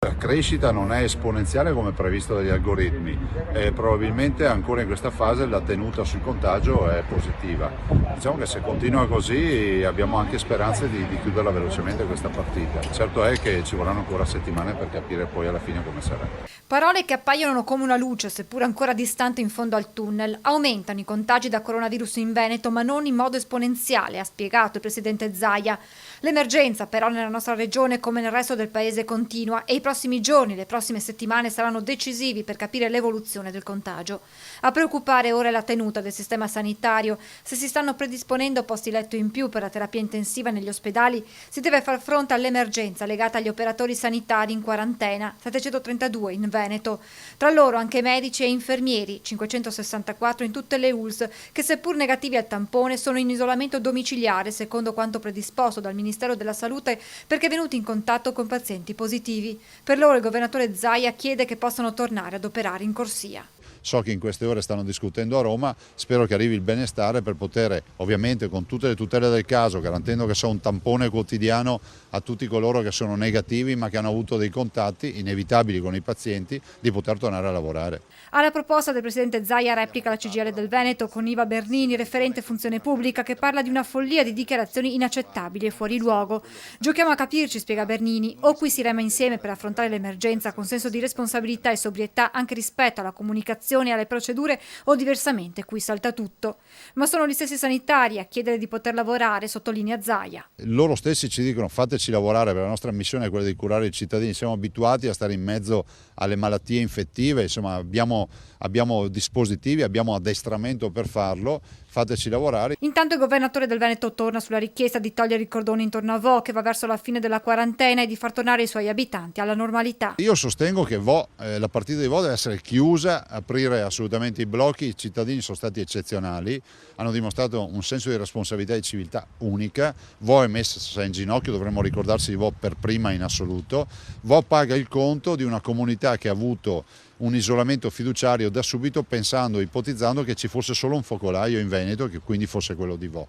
La crescita non è esponenziale come previsto dagli algoritmi e probabilmente ancora in questa fase la tenuta sul contagio è positiva. Diciamo che se continua così abbiamo anche speranze di chiuderla velocemente questa partita. Certo è che ci vorranno ancora settimane per capire poi alla fine come sarà. Parole che appaiono come una luce, seppur ancora distante in fondo al tunnel. Aumentano i contagi da coronavirus in Veneto, ma non in modo esponenziale, ha spiegato il presidente Zaia. L'emergenza però nella nostra regione come nel resto del paese continua e i prossimi giorni, le prossime settimane saranno decisivi per capire l'evoluzione del contagio. A preoccupare ora è la tenuta del sistema sanitario. Se si stanno predisponendo posti letto in più per la terapia intensiva negli ospedali, si deve far fronte all'emergenza legata agli operatori sanitari in quarantena, 732 in Veneto. Tra loro anche medici e infermieri, 564 in tutte le ULSS, che seppur negativi al tampone sono in isolamento domiciliare secondo quanto predisposto dal Ministero della Salute perché venuti in contatto con pazienti positivi. Per loro il governatore Zaia chiede che possano tornare ad operare in corsia. So che in queste ore stanno discutendo a Roma, spero che arrivi il benestare per poter, ovviamente con tutte le tutele del caso, garantendo che sia un tampone quotidiano a tutti coloro che sono negativi ma che hanno avuto dei contatti inevitabili con i pazienti, di poter tornare a lavorare. Alla proposta del presidente Zaia replica la CGIL del Veneto con Iva Bernini, referente funzione pubblica, che parla di una follia di dichiarazioni inaccettabili e fuori luogo. Giochiamo a capirci, spiega Bernini, o qui si rema insieme per affrontare l'emergenza con senso di responsabilità e sobrietà anche rispetto alla comunicazione e alle procedure, o diversamente qui salta tutto. Ma sono gli stessi sanitari a chiedere di poter lavorare, sottolinea Zaia. Loro stessi ci dicono fateci lavorare, perché la nostra missione è quella di curare i cittadini, siamo abituati a stare in mezzo alle malattie infettive, insomma abbiamo dispositivi, abbiamo addestramento per farlo, fateci lavorare. Intanto il governatore del Veneto torna sulla richiesta di togliere il cordone intorno a Vo, che va verso la fine della quarantena, e di far tornare i suoi abitanti alla normalità. Io sostengo che la partita di Vo deve essere chiusa, aprire assolutamente i blocchi, i cittadini sono stati eccezionali, hanno dimostrato un senso di responsabilità e di civiltà unica. Vo è messa in ginocchio, dovremmo ricordarsi di Vo per prima in assoluto. Vo paga il conto di una comunità che ha avuto un isolamento fiduciario da subito, pensando, ipotizzando che ci fosse solo un focolaio in Veneto e che quindi fosse quello di Vo.